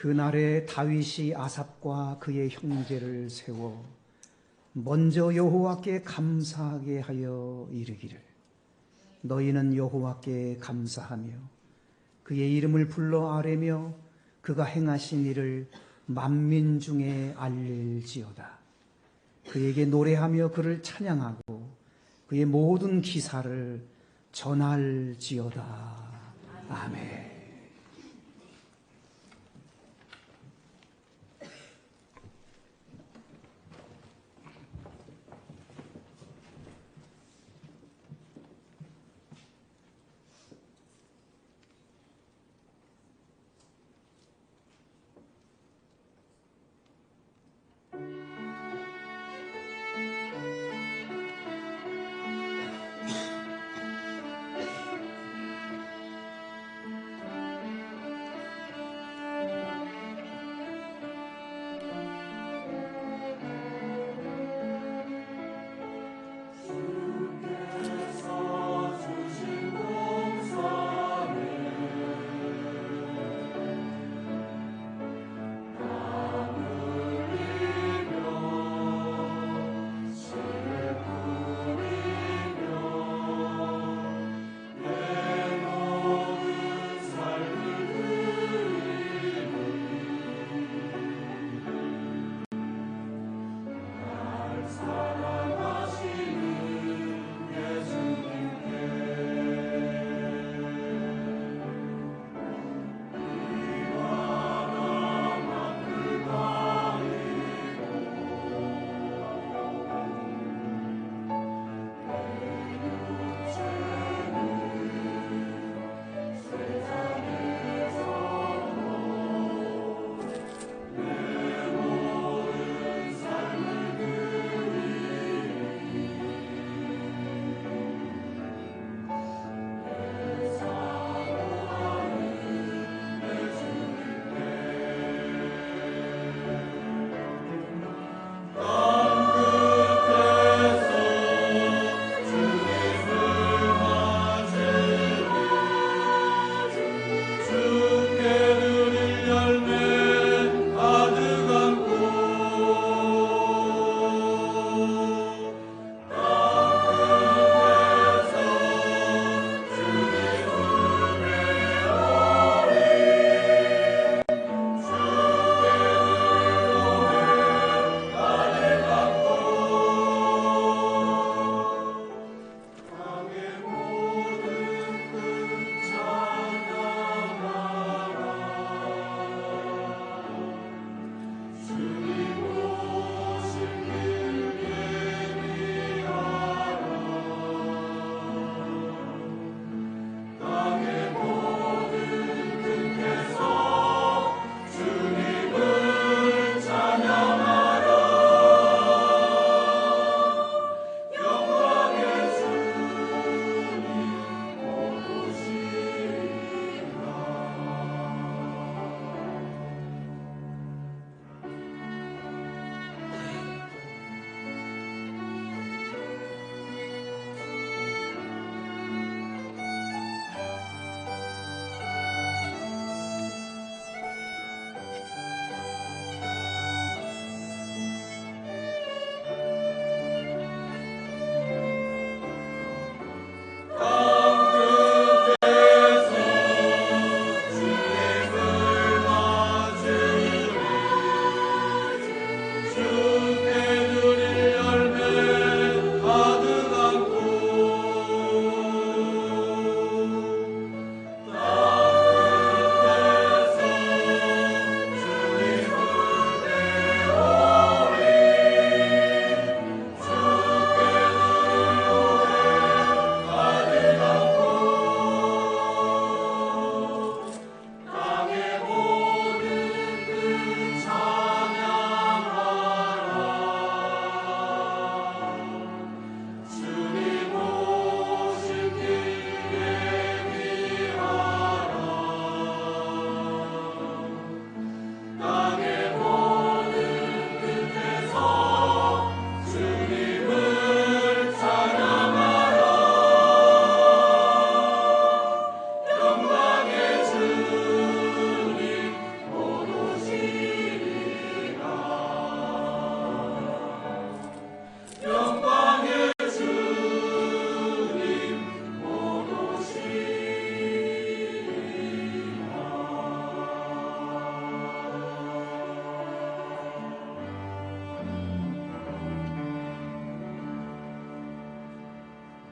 그날에 다윗이 아삽과 그의 형제를 세워 먼저 여호와께 감사하게 하여 이르기를, 너희는 여호와께 감사하며 그의 이름을 불러 아뢰며 그가 행하신 일을 만민 중에 알릴지어다. 그에게 노래하며 그를 찬양하고 그의 모든 기사를 전할지어다. 아멘.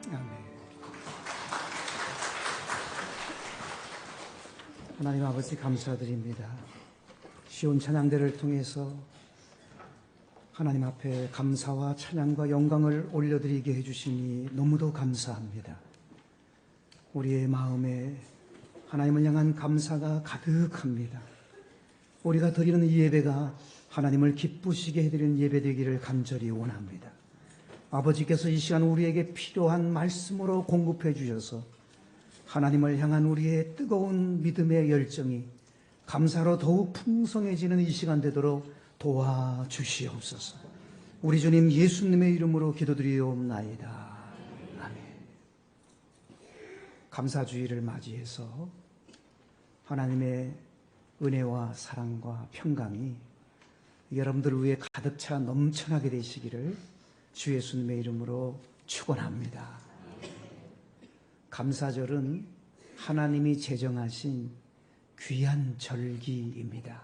아멘. 하나님 아버지 감사드립니다. 시온 찬양대를 통해서 하나님 앞에 감사와 찬양과 영광을 올려드리게 해주시니 너무도 감사합니다. 우리의 마음에 하나님을 향한 감사가 가득합니다. 우리가 드리는 이 예배가 하나님을 기쁘시게 해드리는 예배 되기를 간절히 원합니다. 아버지께서 이 시간 우리에게 필요한 말씀으로 공급해 주셔서 하나님을 향한 우리의 뜨거운 믿음의 열정이 감사로 더욱 풍성해지는 이 시간 되도록 도와주시옵소서. 우리 주님 예수님의 이름으로 기도드리옵나이다. 아멘. 감사주의를 맞이해서 하나님의 은혜와 사랑과 평강이 여러분들 위해 가득 차 넘쳐나게 되시기를 주 예수님의 이름으로 축원합니다. 감사절은 하나님이 제정하신 귀한 절기입니다.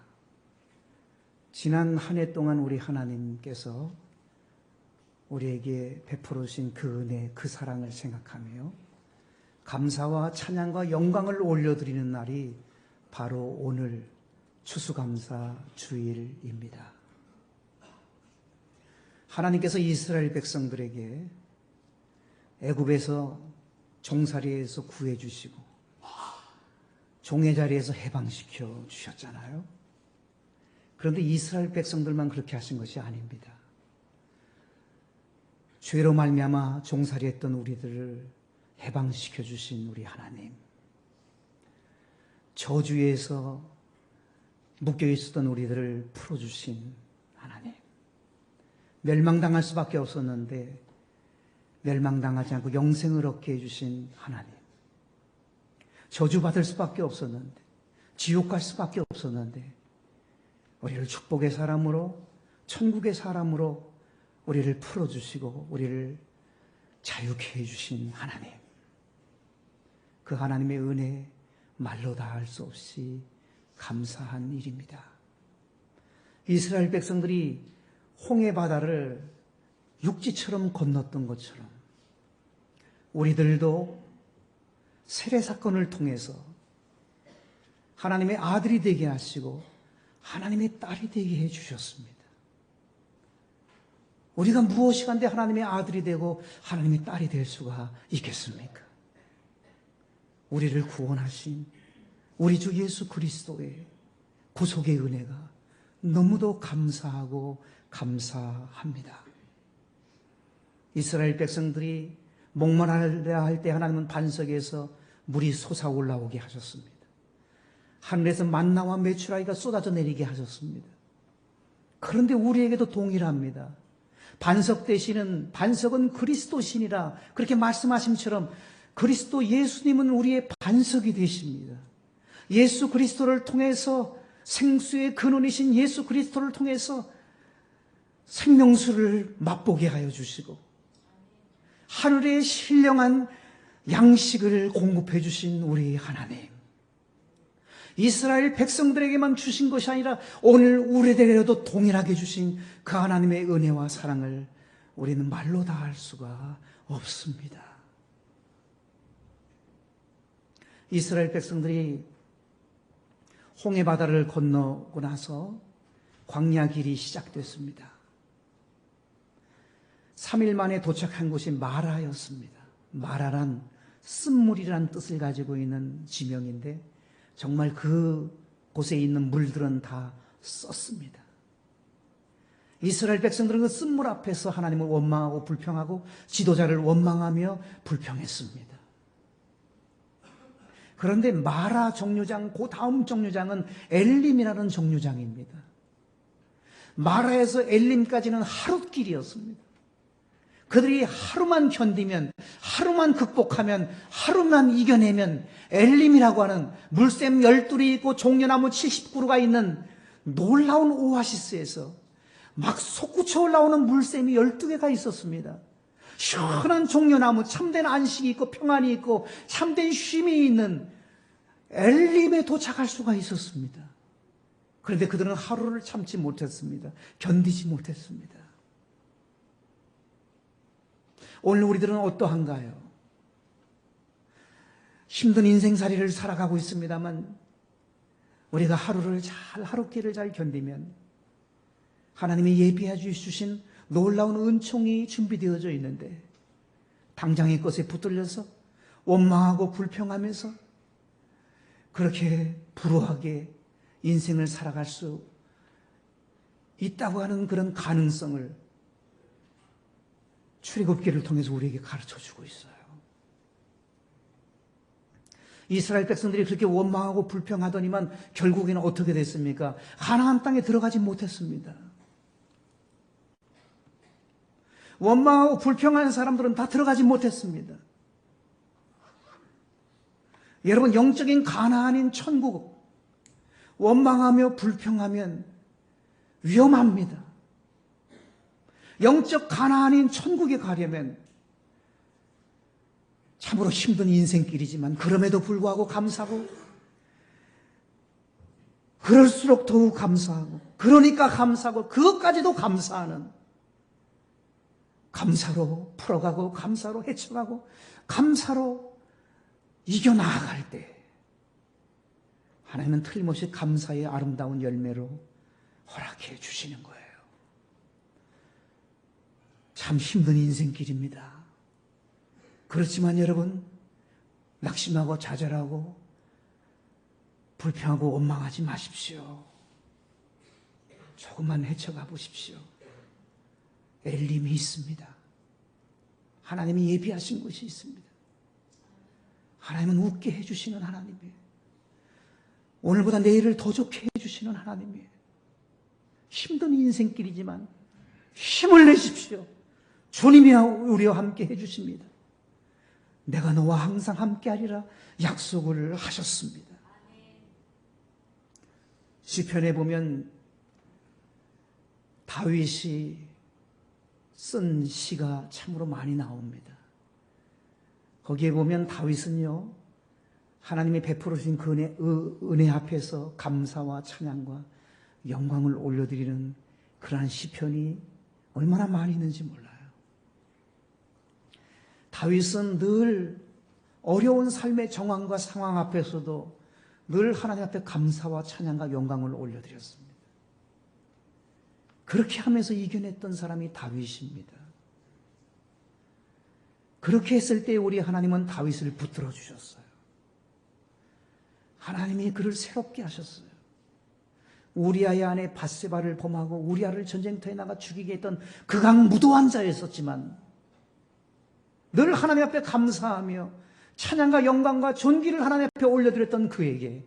지난 한 해 동안 우리 하나님께서 우리에게 베풀어 주신 그 은혜, 그 사랑을 생각하며 감사와 찬양과 영광을 올려드리는 날이 바로 오늘 추수감사 주일입니다. 하나님께서 이스라엘 백성들에게 애굽에서 종살이에서 구해주시고 종의 자리에서 해방시켜 주셨잖아요. 그런데 이스라엘 백성들만 그렇게 하신 것이 아닙니다. 죄로 말미암아 종살이했던 우리들을 해방시켜 주신 우리 하나님, 저주에서 묶여 있었던 우리들을 풀어주신 하나님, 멸망당할 수밖에 없었는데 멸망당하지 않고 영생을 얻게 해주신 하나님, 저주받을 수밖에 없었는데 지옥 갈 수밖에 없었는데 우리를 축복의 사람으로, 천국의 사람으로 우리를 풀어주시고 우리를 자유케 해주신 하나님, 그 하나님의 은혜 말로 다 할 수 없이 감사한 일입니다. 이스라엘 백성들이 홍해 바다를 육지처럼 건넜던 것처럼 우리들도 세례 사건을 통해서 하나님의 아들이 되게 하시고 하나님의 딸이 되게 해주셨습니다. 우리가 무엇이 간데 하나님의 아들이 되고 하나님의 딸이 될 수가 있겠습니까? 우리를 구원하신 우리 주 예수 그리스도의 구속의 은혜가 너무도 감사하고 감사합니다. 이스라엘 백성들이 목말라 할 때 하나님은 반석에서 물이 솟아 올라오게 하셨습니다. 하늘에서 만나와 메추라기가 쏟아져 내리게 하셨습니다. 그런데 우리에게도 동일합니다. 반석 되시는, 반석은 그리스도시니라 그렇게 말씀하심처럼 그리스도 예수님은 우리의 반석이 되십니다. 예수 그리스도를 통해서, 생수의 근원이신 예수 그리스도를 통해서 생명수를 맛보게 하여 주시고 하늘의 신령한 양식을 공급해 주신 우리 하나님, 이스라엘 백성들에게만 주신 것이 아니라 오늘 우리들에게도 동일하게 주신 그 하나님의 은혜와 사랑을 우리는 말로 다 할 수가 없습니다. 이스라엘 백성들이 홍해 바다를 건너고 나서 광야 길이 시작됐습니다. 3일 만에 도착한 곳이 마라였습니다. 마라란 쓴물이란 뜻을 가지고 있는 지명인데 정말 그 곳에 있는 물들은 다 썼습니다. 이스라엘 백성들은 그 쓴물 앞에서 하나님을 원망하고 불평하고 지도자를 원망하며 불평했습니다. 그런데 마라 정류장, 그 다음 정류장은 엘림이라는 정류장입니다. 마라에서 엘림까지는 하룻길이었습니다. 그들이 하루만 견디면, 하루만 극복하면, 하루만 이겨내면 엘림이라고 하는 물샘 12이 있고 종려나무 70그루가 있는 놀라운 오아시스에서 막 솟구쳐 올라오는 물샘이 12개가 있었습니다. 시원한 종려나무, 참된 안식이 있고 평안이 있고 참된 쉼이 있는 엘림에 도착할 수가 있었습니다. 그런데 그들은 하루를 참지 못했습니다. 견디지 못했습니다. 오늘 우리들은 어떠한가요? 힘든 인생살이를 살아가고 있습니다만 우리가 하루길을 잘 견디면 하나님이 예비해 주신 놀라운 은총이 준비되어져 있는데 당장의 것에 붙들려서 원망하고 불평하면서 그렇게 불우하게 인생을 살아갈 수 있다고 하는 그런 가능성을 출애굽기를 통해서 우리에게 가르쳐주고 있어요. 이스라엘 백성들이 그렇게 원망하고 불평하더니만 결국에는 어떻게 됐습니까? 가나안 땅에 들어가지 못했습니다. 원망하고 불평하는 사람들은 다 들어가지 못했습니다. 여러분, 영적인 가나안인 천국, 원망하며 불평하면 위험합니다. 영적 가나안인 천국에 가려면 참으로 힘든 인생길이지만 그럼에도 불구하고 감사하고 그럴수록 더욱 감사하고 그러니까 감사하고 그것까지도 감사하는 감사로 풀어가고 감사로 헤쳐가고 감사로 이겨나갈 때 하나님은 틀림없이 감사의 아름다운 열매로 허락해 주시는 거예요. 참 힘든 인생길입니다. 그렇지만 여러분, 낙심하고 좌절하고 불평하고 원망하지 마십시오. 조금만 헤쳐가 보십시오. 엘림이 있습니다. 하나님이 예비하신 것이 있습니다. 하나님은 웃게 해주시는 하나님이에요. 오늘보다 내일을 더 좋게 해주시는 하나님이에요. 힘든 인생길이지만 힘을 내십시오. 주님이 우리와 함께 해주십니다. 내가 너와 항상 함께하리라 약속을 하셨습니다. 시편에 보면 다윗이 쓴 시가 참으로 많이 나옵니다. 거기에 보면 다윗은요, 하나님이 베풀어 주신 그 은혜 앞에서 감사와 찬양과 영광을 올려드리는 그러한 시편이 얼마나 많이 있는지 몰라요. 다윗은 늘 어려운 삶의 정황과 상황 앞에서도 늘 하나님 앞에 감사와 찬양과 영광을 올려드렸습니다. 그렇게 하면서 이겨냈던 사람이 다윗입니다. 그렇게 했을 때 우리 하나님은 다윗을 붙들어 주셨어요. 하나님이 그를 새롭게 하셨어요. 우리아의 아내 밧세바를 범하고 우리아를 전쟁터에 나가 죽이게 했던 극악무도한 자였었지만 늘 하나님 앞에 감사하며 찬양과 영광과 존귀를 하나님 앞에 올려드렸던 그에게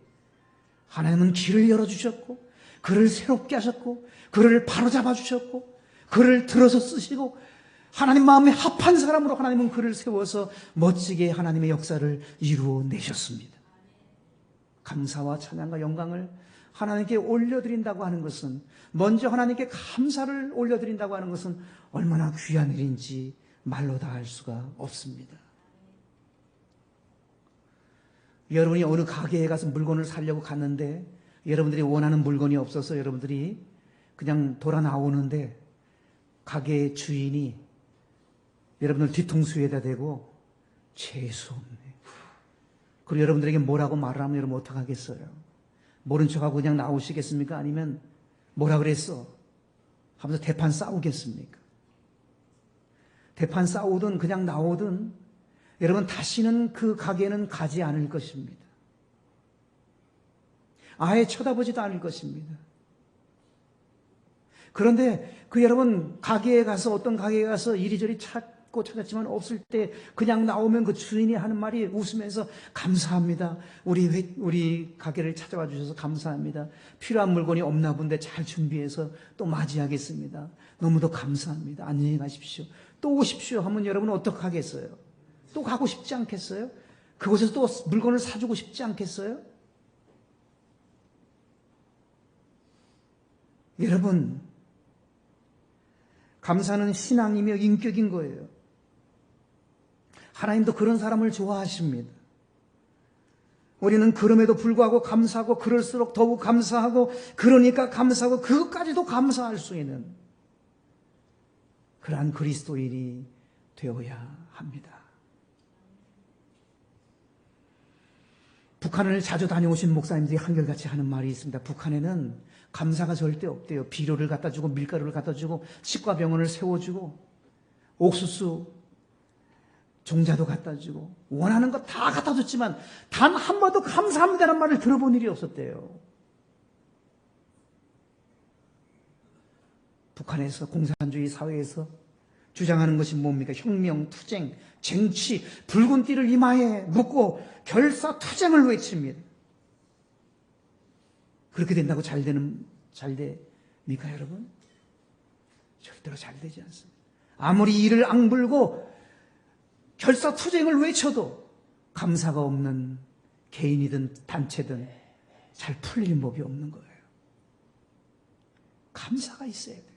하나님은 길을 열어주셨고 그를 새롭게 하셨고 그를 바로잡아 주셨고 그를 들어서 쓰시고 하나님 마음에 합한 사람으로 하나님은 그를 세워서 멋지게 하나님의 역사를 이루어내셨습니다. 감사와 찬양과 영광을 하나님께 올려드린다고 하는 것은, 먼저 하나님께 감사를 올려드린다고 하는 것은 얼마나 귀한 일인지 말로 다 할 수가 없습니다. 여러분이 어느 가게에 가서 물건을 사려고 갔는데 여러분들이 원하는 물건이 없어서 여러분들이 그냥 돌아 나오는데 가게 주인이 여러분들 뒤통수에다 대고 재수없네, 그리고 여러분들에게 뭐라고 말을 하면 여러분 어떡하겠어요? 모른 척하고 그냥 나오시겠습니까? 아니면 뭐라 그랬어? 하면서 대판 싸우겠습니까? 대판 싸우든 그냥 나오든 여러분 다시는 그 가게는 가지 않을 것입니다. 아예 쳐다보지도 않을 것입니다. 그런데 그 여러분 가게에 가서, 어떤 가게에 가서 이리저리 찾았지만 없을 때 그냥 나오면 그 주인이 하는 말이 웃으면서 감사합니다. 우리 가게를 찾아와 주셔서 감사합니다. 필요한 물건이 없나 본데 잘 준비해서 또 맞이하겠습니다. 너무도 감사합니다. 안녕히 가십시오. 또 오십시오 하면 여러분은 어떻게 하겠어요? 또 가고 싶지 않겠어요? 그곳에서 또 물건을 사주고 싶지 않겠어요? 여러분, 감사는 신앙이며 인격인 거예요. 하나님도 그런 사람을 좋아하십니다. 우리는 그럼에도 불구하고 감사하고 그럴수록 더욱 감사하고 그러니까 감사하고 그것까지도 감사할 수 있는 그러한 그리스도인이 되어야 합니다. 북한을 자주 다녀오신 목사님들이 한결같이 하는 말이 있습니다. 북한에는 감사가 절대 없대요. 비료를 갖다 주고 밀가루를 갖다 주고 치과병원을 세워주고 옥수수 종자도 갖다 주고 원하는 거 다 갖다 줬지만 단 한 번도 감사합니다라는 말을 들어본 일이 없었대요. 북한에서 공산주의 사회에서 주장하는 것이 뭡니까? 혁명, 투쟁, 쟁취, 붉은 띠를 이마에 묶고 결사 투쟁을 외칩니다. 그렇게 된다고 잘 됩니까, 여러분? 절대로 잘 되지 않습니다. 아무리 이를 악물고 결사 투쟁을 외쳐도 감사가 없는 개인이든 단체든 잘 풀릴 법이 없는 거예요. 감사가 있어야 돼요.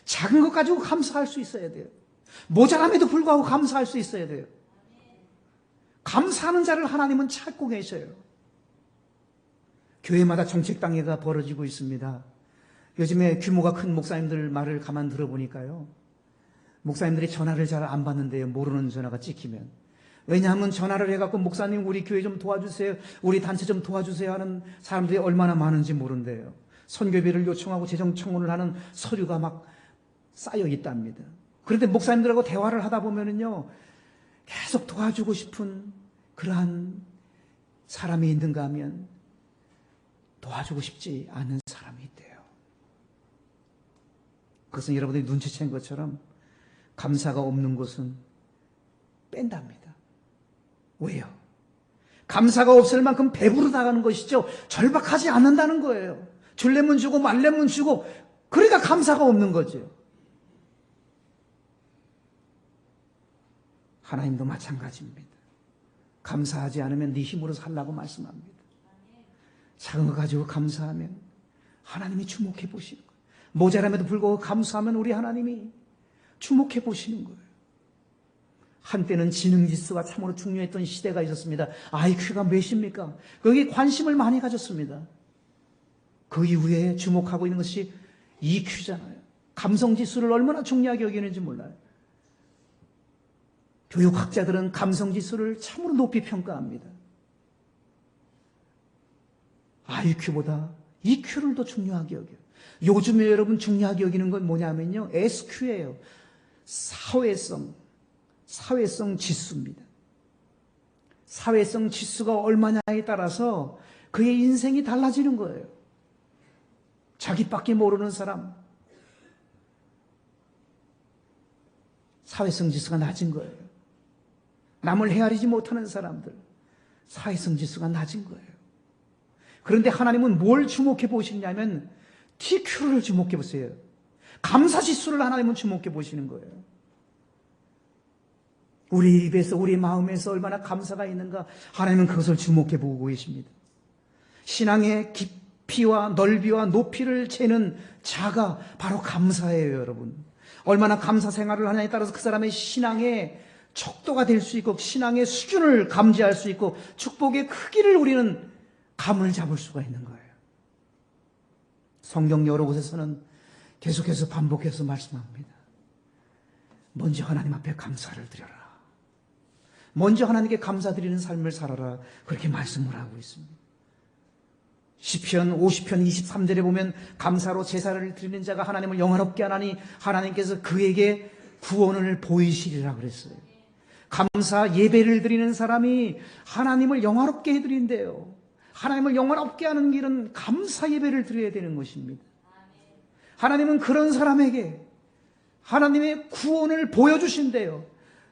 작은 것 가지고 감사할 수 있어야 돼요. 모자람에도 불구하고 감사할 수 있어야 돼요. 감사하는 자를 하나님은 찾고 계셔요. 교회마다 정책당회가 벌어지고 있습니다. 요즘에 규모가 큰 목사님들 말을 가만 들어보니까요, 목사님들이 전화를 잘 안 받는데요. 모르는 전화가 찍히면. 왜냐하면 전화를 해갖고 목사님 우리 교회 좀 도와주세요, 우리 단체 좀 도와주세요 하는 사람들이 얼마나 많은지 모른대요. 선교비를 요청하고 재정 청원을 하는 서류가 막 쌓여 있답니다. 그런데 목사님들하고 대화를 하다 보면은요, 계속 도와주고 싶은 그러한 사람이 있는가 하면 도와주고 싶지 않은 사람이 있대요. 그것은 여러분들이 눈치챈 것처럼 감사가 없는 곳은 뺀답니다. 왜요? 감사가 없을 만큼 배부르 나가는 것이죠. 절박하지 않는다는 거예요. 줄래면 주고 말래면 주고, 그러니까 감사가 없는 거죠. 하나님도 마찬가지입니다. 감사하지 않으면 네 힘으로 살라고 말씀합니다. 작은 거 가지고 감사하면 하나님이 주목해 보시는 거예요. 모자람에도 불구하고 감사하면 우리 하나님이 주목해 보시는 거예요. 한때는 지능지수가 참으로 중요했던 시대가 있었습니다. IQ가 몇입니까? 거기에 관심을 많이 가졌습니다. 그 이후에 주목하고 있는 것이 EQ잖아요. 감성지수를 얼마나 중요하게 여기는지 몰라요. 교육학자들은 감성지수를 참으로 높이 평가합니다. IQ보다 EQ를 더 중요하게 여겨요. 요즘에 여러분 중요하게 여기는 건 뭐냐면요, SQ예요. 사회성 지수입니다. 사회성 지수가 얼마냐에 따라서 그의 인생이 달라지는 거예요. 자기밖에 모르는 사람, 사회성 지수가 낮은 거예요. 남을 헤아리지 못하는 사람들, 사회성 지수가 낮은 거예요. 그런데 하나님은 뭘 주목해 보시냐면 TQ를 주목해 보세요. 감사 지수를 하나님은 주목해 보시는 거예요. 우리 입에서, 우리 마음에서 얼마나 감사가 있는가, 하나님은 그것을 주목해 보고 계십니다. 신앙의 깊이와 넓이와 높이를 재는 자가 바로 감사예요, 여러분. 얼마나 감사 생활을 하냐에 따라서 그 사람의 신앙의 척도가 될 수 있고, 신앙의 수준을 감지할 수 있고, 축복의 크기를 우리는 감을 잡을 수가 있는 거예요. 성경 여러 곳에서는 계속해서 반복해서 말씀합니다. 먼저 하나님 앞에 감사를 드려라. 먼저 하나님께 감사드리는 삶을 살아라. 그렇게 말씀을 하고 있습니다. 시편 50편 23절에 보면 감사로 제사를 드리는 자가 하나님을 영화롭게 하나니 하나님께서 그에게 구원을 보이시리라 그랬어요. 감사 예배를 드리는 사람이 하나님을 영화롭게 해드린대요. 하나님을 영화롭게 하는 길은 감사 예배를 드려야 되는 것입니다. 하나님은 그런 사람에게 하나님의 구원을 보여주신대요.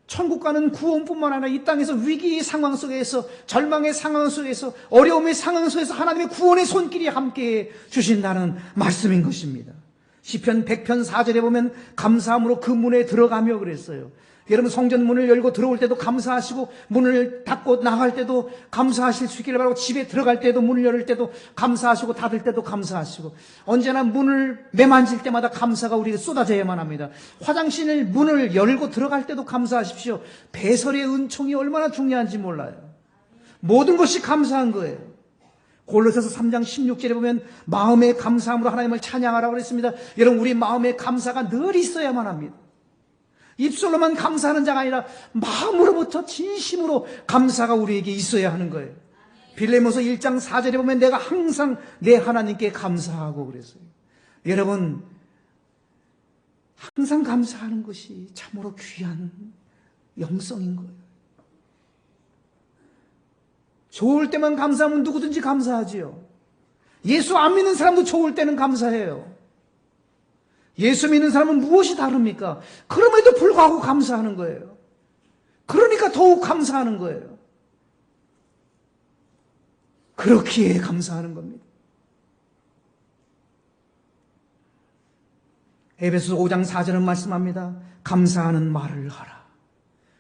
천국 가는 구원뿐만 아니라 이 땅에서 위기의 상황 속에서, 절망의 상황 속에서, 어려움의 상황 속에서 하나님의 구원의 손길이 함께해 주신다는 말씀인 것입니다. 시편 100편 4절에 보면 감사함으로 그 문에 들어가며 그랬어요. 여러분, 성전 문을 열고 들어올 때도 감사하시고, 문을 닫고 나갈 때도 감사하실 수 있기를 바라고, 집에 들어갈 때도, 문을 열을 때도 감사하시고, 닫을 때도 감사하시고, 언제나 문을 매만질 때마다 감사가 우리에게 쏟아져야만 합니다. 화장실 문을 열고 들어갈 때도 감사하십시오. 배설의 은총이 얼마나 중요한지 몰라요. 모든 것이 감사한 거예요. 골로새서 3장 16절에 보면 마음의 감사함으로 하나님을 찬양하라고 그랬습니다. 여러분, 우리 마음의 감사가 늘 있어야만 합니다. 입술로만 감사하는 자가 아니라 마음으로부터 진심으로 감사가 우리에게 있어야 하는 거예요. 빌레모서 1장 4절에 보면 내가 항상 내 하나님께 감사하고 그랬어요. 여러분, 항상 감사하는 것이 참으로 귀한 영성인 거예요. 좋을 때만 감사하면 누구든지 감사하지요. 예수 안 믿는 사람도 좋을 때는 감사해요. 예수 믿는 사람은 무엇이 다릅니까? 그럼에도 불구하고 감사하는 거예요. 그러니까 더욱 감사하는 거예요. 그렇기에 감사하는 겁니다. 에베소서 5장 4절은 말씀합니다. 감사하는 말을 하라.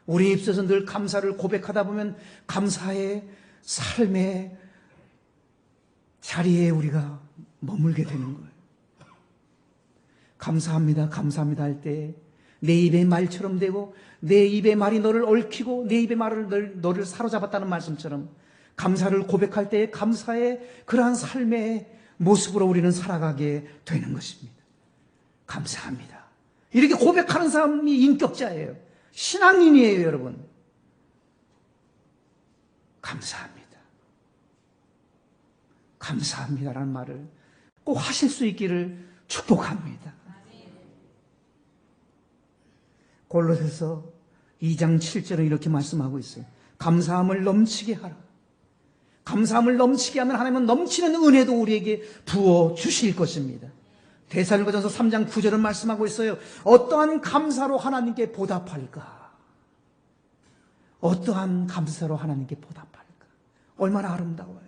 우리 입술에서 늘 감사를 고백하다 보면 감사의 삶의 자리에 우리가 머물게 되는 거예요. 감사합니다, 감사합니다 할 때 내 입의 말처럼 되고 내 입의 말이 너를 얽히고 내 입의 말을 너를 사로잡았다는 말씀처럼 감사를 고백할 때 감사의 그러한 삶의 모습으로 우리는 살아가게 되는 것입니다. 감사합니다. 이렇게 고백하는 사람이 인격자예요. 신앙인이에요, 여러분. 감사합니다. 감사합니다라는 말을 꼭 하실 수 있기를 축복합니다. 골로새서 2장 7절은 이렇게 말씀하고 있어요. 감사함을 넘치게 하라. 감사함을 넘치게 하면 하나님은 넘치는 은혜도 우리에게 부어 주실 것입니다. 데살로니가전서 3장 9절은 말씀하고 있어요. 어떠한 감사로 하나님께 보답할까? 어떠한 감사로 하나님께 보답할까? 얼마나 아름다워요.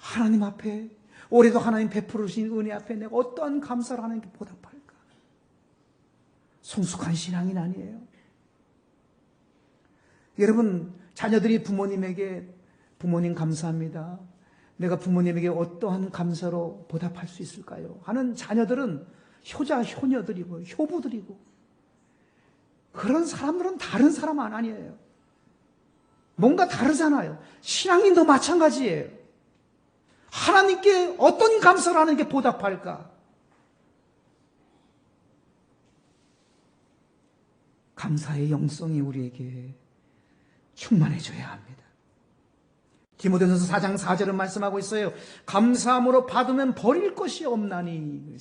하나님 앞에 올해도 하나님 베풀어 주신 은혜 앞에 내가 어떠한 감사로 하나님께 보답할까? 성숙한 신앙인 아니에요. 여러분, 자녀들이 부모님에게 부모님 감사합니다. 내가 부모님에게 어떠한 감사로 보답할 수 있을까요? 하는 자녀들은 효자, 효녀들이고 효부들이고 그런 사람들은 다른 사람 아니에요. 뭔가 다르잖아요. 신앙인도 마찬가지예요. 하나님께 어떤 감사를 하나님께 보답할까? 감사의 영성이 우리에게 충만해져야 합니다. 디모데전서 4장 4절은 말씀하고 있어요. 감사함으로 받으면 버릴 것이 없나니.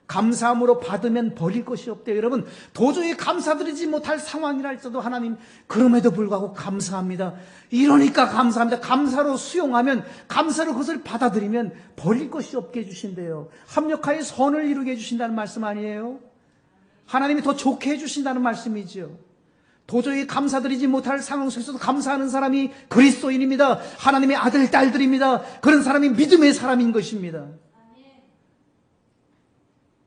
감사함으로 받으면 버릴 것이 없대요. 여러분, 도저히 감사드리지 못할 상황이라 할지라도 하나님 그럼에도 불구하고 감사합니다. 이러니까 감사합니다. 감사로 수용하면, 감사로 그것을 받아들이면 버릴 것이 없게 해주신대요. 합력하여 선을 이루게 해주신다는 말씀 아니에요? 하나님이 더 좋게 해주신다는 말씀이죠. 도저히 감사드리지 못할 상황 속에서도 감사하는 사람이 그리스도인입니다. 하나님의 아들, 딸들입니다. 그런 사람이 믿음의 사람인 것입니다.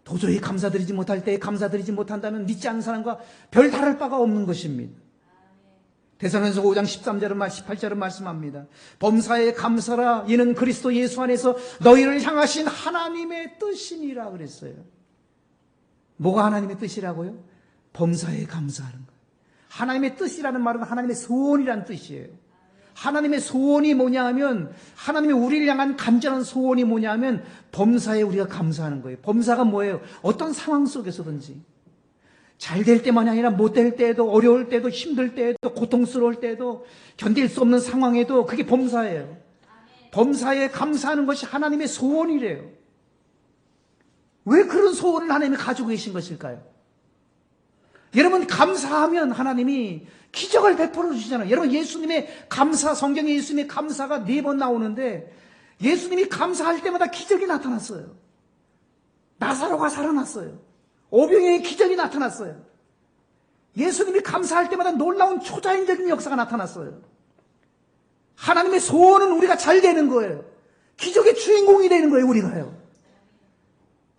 도저히 감사드리지 못할 때 감사드리지 못한다면 믿지 않는 사람과 별 다를 바가 없는 것입니다. 데살로니가서 5장 13절은 18절은 말씀합니다. 범사에 감사라. 이는 그리스도 예수 안에서 너희를 향하신 하나님의 뜻이니라 그랬어요. 뭐가 하나님의 뜻이라고요? 범사에 감사하는 거예요. 하나님의 뜻이라는 말은 하나님의 소원이라는 뜻이에요. 하나님의 소원이 뭐냐 하면, 하나님의 우리를 향한 간절한 소원이 뭐냐 하면 범사에 우리가 감사하는 거예요. 범사가 뭐예요? 어떤 상황 속에서든지 잘 될 때만이 아니라 못 될 때에도, 어려울 때도, 힘들 때에도, 고통스러울 때에도, 견딜 수 없는 상황에도 그게 범사예요. 범사에 감사하는 것이 하나님의 소원이래요. 왜 그런 소원을 하나님이 가지고 계신 것일까요? 여러분, 감사하면 하나님이 기적을 베풀어 주시잖아요. 여러분, 예수님의 감사, 성경에 예수님의 감사가 4번 나오는데 예수님이 감사할 때마다 기적이 나타났어요. 나사로가 살아났어요. 오병이의 기적이 나타났어요. 예수님이 감사할 때마다 놀라운 초자연적인 역사가 나타났어요. 하나님의 소원은 우리가 잘 되는 거예요. 기적의 주인공이 되는 거예요, 우리가요.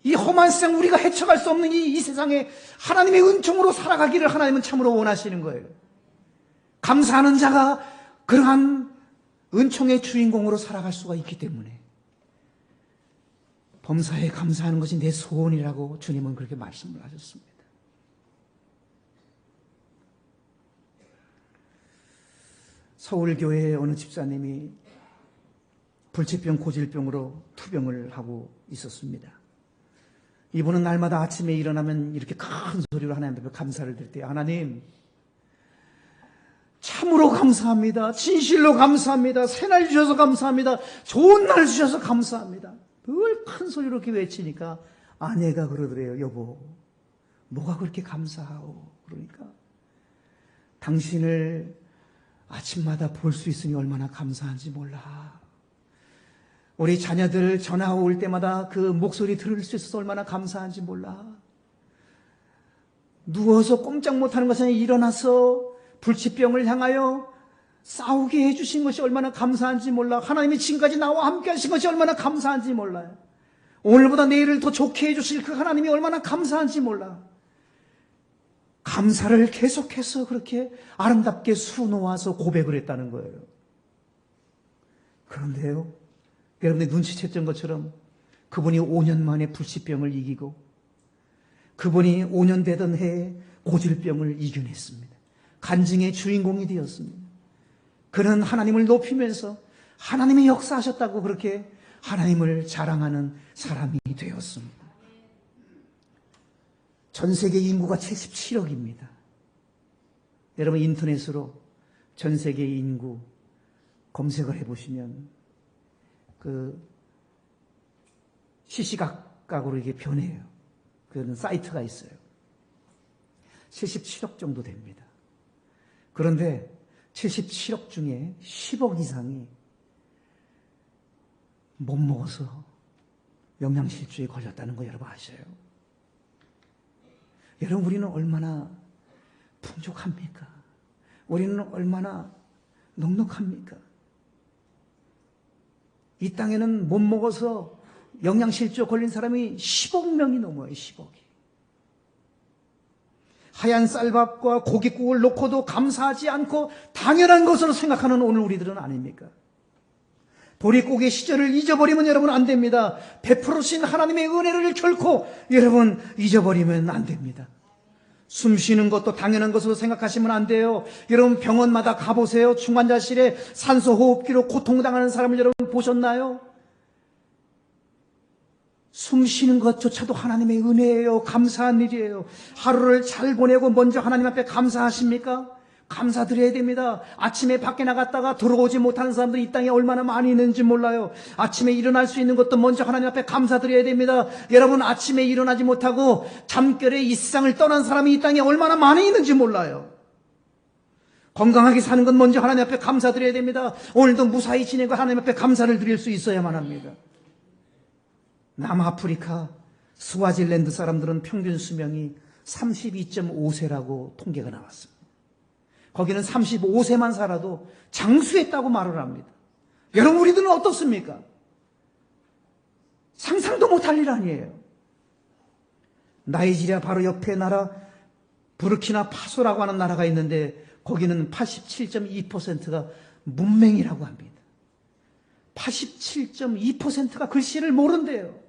이 험한 세상, 우리가 헤쳐갈 수 없는 이 세상에 하나님의 은총으로 살아가기를 하나님은 참으로 원하시는 거예요. 감사하는 자가 그러한 은총의 주인공으로 살아갈 수가 있기 때문에 범사에 감사하는 것이 내 소원이라고 주님은 그렇게 말씀을 하셨습니다. 서울교회의 어느 집사님이 불치병, 고질병으로 투병을 하고 있었습니다. 이분은 날마다 아침에 일어나면 이렇게 큰 소리로 하나님 앞에 감사를 드릴 때, 하나님, 참으로 감사합니다. 진실로 감사합니다. 새날 주셔서 감사합니다. 좋은 날 주셔서 감사합니다. 늘 큰 소리로 이렇게 외치니까 아내가 그러더래요. 여보, 뭐가 그렇게 감사하오? 그러니까 당신을 아침마다 볼 수 있으니 얼마나 감사한지 몰라. 우리 자녀들 전화 올 때마다 그 목소리 들을 수 있어서 얼마나 감사한지 몰라. 누워서 꼼짝 못하는 것이 아니라 일어나서 불치병을 향하여 싸우게 해주신 것이 얼마나 감사한지 몰라. 하나님이 지금까지 나와 함께 하신 것이 얼마나 감사한지 몰라요. 오늘보다 내일을 더 좋게 해주실 그 하나님이 얼마나 감사한지 몰라. 감사를 계속해서 그렇게 아름답게 수놓아서 고백을 했다는 거예요. 그런데요, 여러분이 눈치챘던 것처럼 그분이 5년 만에 불치병을 이기고 그분이 5년 되던 해에 고질병을 이겨냈습니다. 간증의 주인공이 되었습니다. 그는 하나님을 높이면서 하나님이 역사하셨다고 그렇게 하나님을 자랑하는 사람이 되었습니다. 전 세계 인구가 77억입니다. 여러분 인터넷으로 전 세계 인구 검색을 해보시면 그 시시각각으로 이게 변해요. 그런 사이트가 있어요. 77억 정도 됩니다. 그런데 77억 중에 10억 이상이 못 먹어서 영양실조에 걸렸다는 거 여러분 아셔요? 여러분 우리는 얼마나 풍족합니까? 우리는 얼마나 넉넉합니까? 이 땅에는 못 먹어서 영양실조 걸린 사람이 10억 명이 넘어요. 10억이. 하얀 쌀밥과 고깃국을 놓고도 감사하지 않고 당연한 것으로 생각하는 오늘 우리들은 아닙니까? 보릿고개 시절을 잊어버리면 여러분 안 됩니다. 베풀으신 하나님의 은혜를 결코 여러분 잊어버리면 안 됩니다. 숨 쉬는 것도 당연한 것으로 생각하시면 안 돼요. 여러분 병원마다 가보세요. 중환자실에 산소호흡기로 고통당하는 사람을 여러분 보셨나요? 숨 쉬는 것조차도 하나님의 은혜예요. 감사한 일이에요. 하루를 잘 보내고 먼저 하나님 앞에 감사하십니까? 감사드려야 됩니다. 아침에 밖에 나갔다가 들어오지 못하는 사람들이 이 땅에 얼마나 많이 있는지 몰라요. 아침에 일어날 수 있는 것도 먼저 하나님 앞에 감사드려야 됩니다. 여러분 아침에 일어나지 못하고 잠결에 이 세상을 떠난 사람이 이 땅에 얼마나 많이 있는지 몰라요. 건강하게 사는 건 먼저 하나님 앞에 감사드려야 됩니다. 오늘도 무사히 지내고 하나님 앞에 감사를 드릴 수 있어야만 합니다. 남아프리카 스와질랜드 사람들은 평균 수명이 32.5세라고 통계가 나왔습니다. 거기는 35세만 살아도 장수했다고 말을 합니다. 여러분 우리들은 어떻습니까? 상상도 못할 일 아니에요. 나이지리아 바로 옆에 나라 부르키나 파소라고 하는 나라가 있는데 거기는 87.2%가 문맹이라고 합니다. 87.2%가 글씨를 모른대요.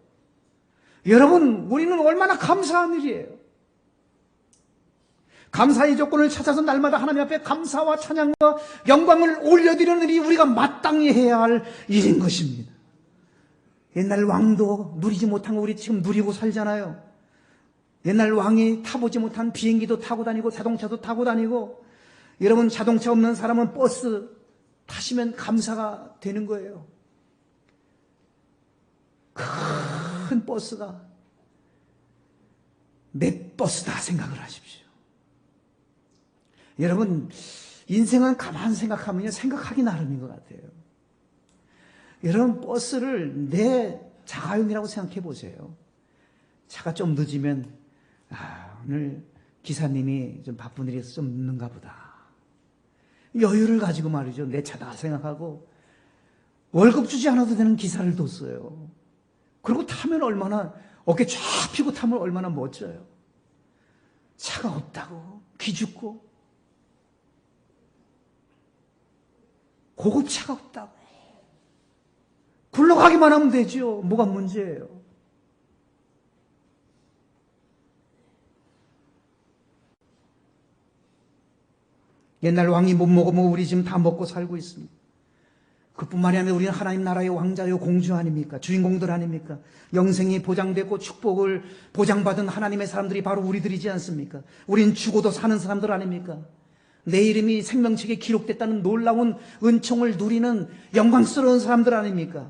여러분 우리는 얼마나 감사한 일이에요. 감사의 조건을 찾아서 날마다 하나님 앞에 감사와 찬양과 영광을 올려드리는 일이 우리가 마땅히 해야 할 일인 것입니다. 옛날 왕도 누리지 못한 거 우리 지금 누리고 살잖아요. 옛날 왕이 타보지 못한 비행기도 타고 다니고 자동차도 타고 다니고, 여러분 자동차 없는 사람은 버스 타시면 감사가 되는 거예요. 큰 버스가 내 버스다 생각을 하십시오. 여러분 인생은 가만 생각하면요 생각하기 나름인 것 같아요. 여러분 버스를 내 자가용이라고 생각해 보세요. 차가 좀 늦으면 오늘 기사님이 좀 바쁜 일이 있어서 좀 늦는가 보다. 여유를 가지고 말이죠. 내 차다 생각하고 월급 주지 않아도 되는 기사를 뒀어요. 그리고 타면 얼마나 어깨 쫙 펴고 타면 얼마나 멋져요. 차가 없다고 기죽고 고급차가 없다고 굴러가기만 하면 되죠. 뭐가 문제예요? 옛날 왕이 못 먹으면 우리 지금 다 먹고 살고 있습니다. 그뿐만이 아니라 우리는 하나님 나라의 왕자요 공주 아닙니까? 주인공들 아닙니까? 영생이 보장되고 축복을 보장받은 하나님의 사람들이 바로 우리들이지 않습니까? 우린 죽어도 사는 사람들 아닙니까? 내 이름이 생명책에 기록됐다는 놀라운 은총을 누리는 영광스러운 사람들 아닙니까?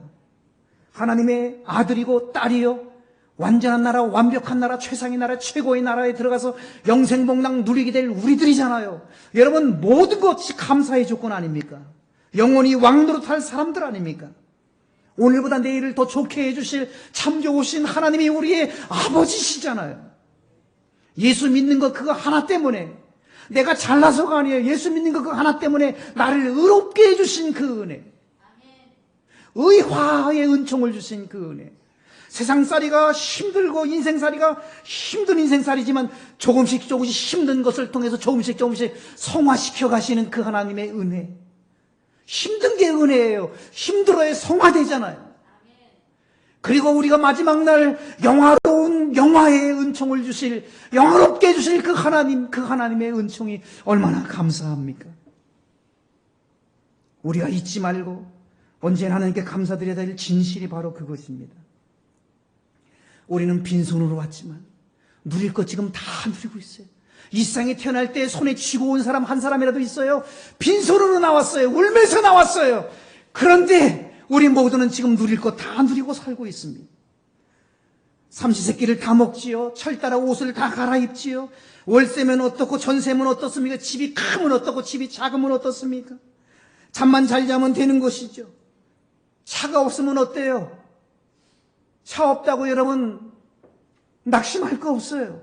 하나님의 아들이고 딸이요, 완전한 나라, 완벽한 나라, 최상의 나라, 최고의 나라에 들어가서 영생복락 누리게 될 우리들이잖아요. 여러분, 모든 것이 감사의 조건 아닙니까? 영원히 왕노릇할 사람들 아닙니까? 오늘보다 내일을 더 좋게 해주실 참 좋으신 하나님이 우리의 아버지시잖아요. 예수 믿는 것 그거 하나 때문에, 내가 잘나서가 아니에요. 예수 믿는 것 그거 하나 때문에 나를 의롭게 해주신 그 은혜, 의화의 은총을 주신 그 은혜. 세상살이가 힘들고 인생살이가 힘든 인생살이지만 조금씩 힘든 것을 통해서 조금씩 성화시켜 가시는 그 하나님의 은혜. 힘든 게 은혜예요. 힘들어야 성화되잖아요. 그리고 우리가 마지막 날 영화로운 영화의 은총을 주실, 영화롭게 해주실 그 하나님의 은총이 얼마나 감사합니까? 우리가 잊지 말고 언제나 하나님께 감사드려야 될 진실이 바로 그것입니다. 우리는 빈손으로 왔지만 누릴 것 지금 다 누리고 있어요. 이 세상에 태어날 때 손에 쥐고 온 사람 한 사람이라도 있어요? 빈손으로 나왔어요. 울면서 나왔어요. 그런데 우리 모두는 지금 누릴 것 다 누리고 살고 있습니다. 삼시세끼를 다 먹지요. 철따라 옷을 다 갈아입지요. 월세면 어떻고 전세면 어떻습니까? 집이 크면 어떻고 집이 작으면 어떻습니까? 잠만 잘 자면 되는 것이죠. 차가 없으면 어때요? 차 없다고 여러분 낙심할 거 없어요.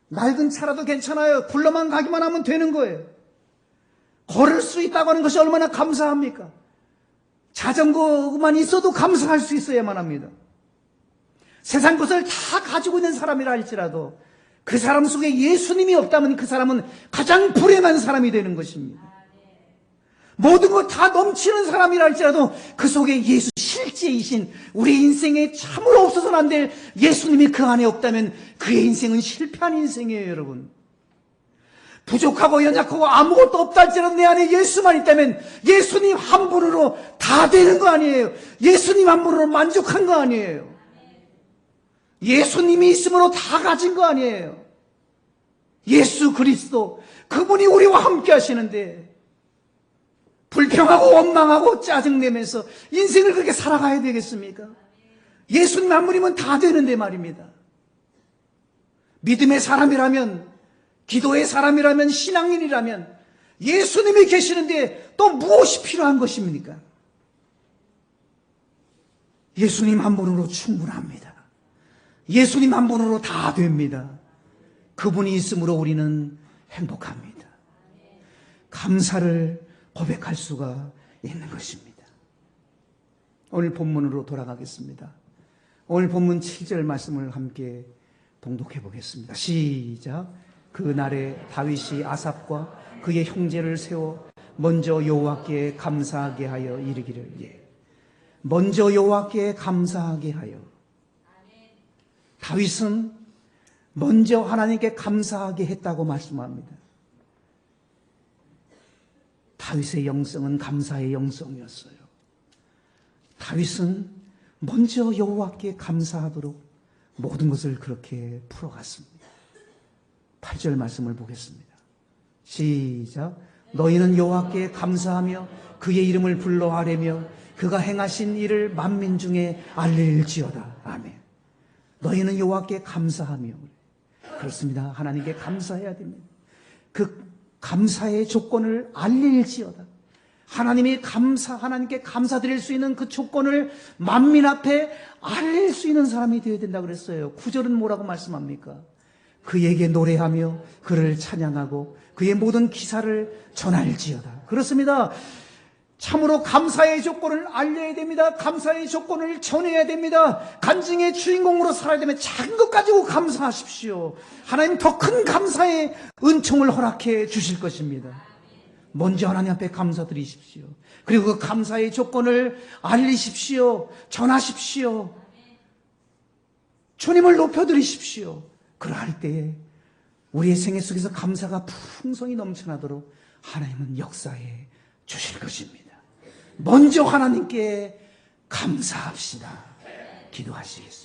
낡은 차라도 괜찮아요. 굴러만 가기만 하면 되는 거예요. 걸을 수 있다고 하는 것이 얼마나 감사합니까? 자전거만 있어도 감사할 수 있어야만 합니다. 세상 것을 다 가지고 있는 사람이라 할지라도 그 사람 속에 예수님이 없다면 그 사람은 가장 불행한 사람이 되는 것입니다. 모든 것 다 넘치는 사람이라 할지라도 그 속에 예수 실제이신 우리 인생에 참으로 없어서는 안 될 예수님이 그 안에 없다면 그의 인생은 실패한 인생이에요, 여러분. 부족하고 연약하고 아무것도 없다 할지라도 내 안에 예수만 있다면 예수님 한 분으로 다 되는 거 아니에요. 예수님 한 분으로 만족한 거 아니에요. 예수님이 있음으로 다 가진 거 아니에요. 예수 그리스도, 그분이 우리와 함께 하시는데 불평하고 원망하고 짜증내면서 인생을 그렇게 살아가야 되겠습니까? 예수님 한 분이면 다 되는데 말입니다. 믿음의 사람이라면, 기도의 사람이라면, 신앙인이라면 예수님이 계시는데 또 무엇이 필요한 것입니까? 예수님 한 분으로 충분합니다. 예수님 한 분으로 다 됩니다. 그분이 있으므로 우리는 행복합니다. 감사를 고백할 수가 있는 것입니다. 오늘 본문으로 돌아가겠습니다. 오늘 본문 7절 말씀을 함께 봉독해 보겠습니다. 시작. 그날에 다윗이 아삽과 그의 형제를 세워 먼저 여호와께 감사하게 하여 이르기를, 먼저 여호와께 감사하게 하여. 다윗은 먼저 하나님께 감사하게 했다고 말씀합니다. 다윗의 영성은 감사의 영성이었어요. 다윗은 먼저 여호와께 감사하도록 모든 것을 그렇게 풀어갔습니다. 8절 말씀을 보겠습니다. 시작. 너희는 여호와께 감사하며 그의 이름을 불러 아뢰며 그가 행하신 일을 만민 중에 알릴지어다. 아멘. 너희는 여호와께 감사하며. 그렇습니다. 하나님께 감사해야 됩니다. 그 감사의 조건을 알릴지어다. 하나님께 감사드릴 수 있는 그 조건을 만민 앞에 알릴 수 있는 사람이 되어야 된다고 그랬어요. 9절은 뭐라고 말씀합니까? 그에게 노래하며 그를 찬양하고 그의 모든 기사를 전할지어다. 그렇습니다. 참으로 감사의 조건을 알려야 됩니다. 감사의 조건을 전해야 됩니다. 간증의 주인공으로 살아야 되면 작은 것 가지고 감사하십시오. 하나님 더 큰 감사의 은총을 허락해 주실 것입니다. 먼저 하나님 앞에 감사드리십시오. 그리고 그 감사의 조건을 알리십시오. 전하십시오. 주님을 높여드리십시오. 그러할 때에 우리의 생애 속에서 감사가 풍성히 넘쳐나도록 하나님은 역사해 주실 것입니다. 먼저 하나님께 감사합시다. 기도하시겠습니다.